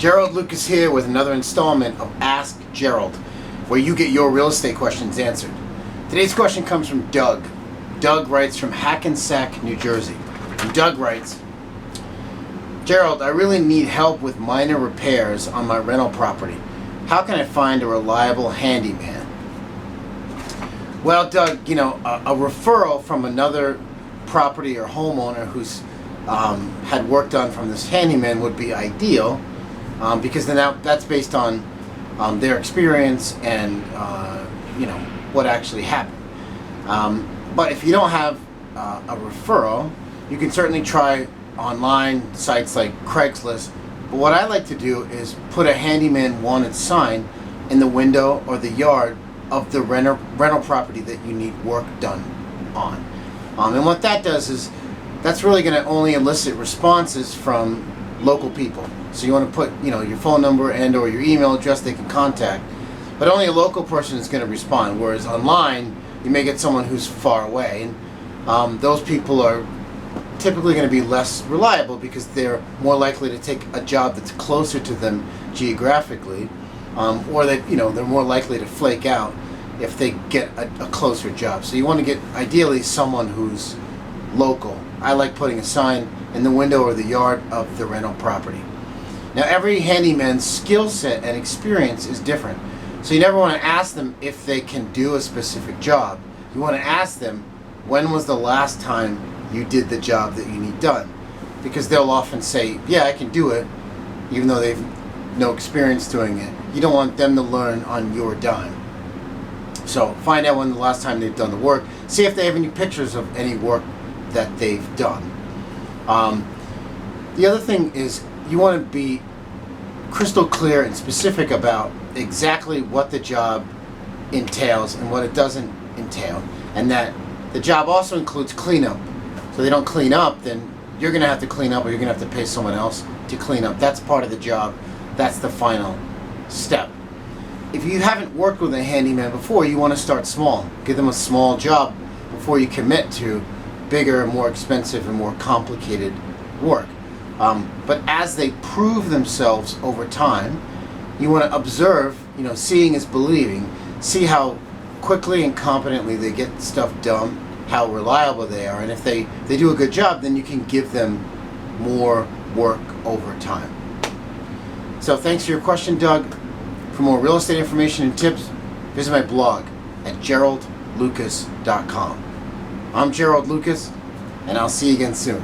Gerald Lucas here with another installment of Ask Gerald, where you get your real estate questions answered. Today's question comes from Doug. Doug writes from Hackensack, New Jersey. And Doug writes, Gerald, I really need help with minor repairs on my rental property. How can I find a reliable handyman? Well, Doug, a referral from another property or homeowner who's had work done from this handyman would be ideal, because then that's based on their experience and what actually happened. But if you don't have a referral, you can certainly try online sites like Craigslist. But what I like to do is put a handyman wanted sign in the window or the yard of the rental property that you need work done on. And what that does is that's really going to only elicit responses from local people. So you want to put your phone number and or your email address they can contact, but only a local person is going to respond. Whereas online you may get someone who's far away, and those people are typically going to be less reliable because they're more likely to take a job that's closer to them geographically, or that they're more likely to flake out if they get a closer job. So you want to get ideally someone who's local. I like putting a sign in the window or the yard of the rental property. Now, every handyman's skill set and experience is different, so you never want to ask them if they can do a specific job. You want to ask them, when was the last time you did the job that you need done? Because they'll often say, yeah, I can do it, even though they've no experience doing it. You don't want them to learn on your dime. So find out when the last time they've done the work. See if they have any pictures of any work that they've done. The other thing is you want to be crystal clear and specific about exactly what the job entails and what it doesn't entail, and that the job also includes cleanup. So they don't clean up, then you're going to have to clean up, or you're going to have to pay someone else to clean up. That's part of the job. That's the final step. If you haven't worked with a handyman before, you want to start small. Give them a small job before you commit to bigger, more expensive, and more complicated work. But as they prove themselves over time, you want to observe, seeing is believing. See how quickly and competently they get stuff done, how reliable they are, and if they do a good job, then you can give them more work over time. So thanks for your question, Doug. For more real estate information and tips, visit my blog at geraldlucas.com. I'm Gerald Lucas, and I'll see you again soon.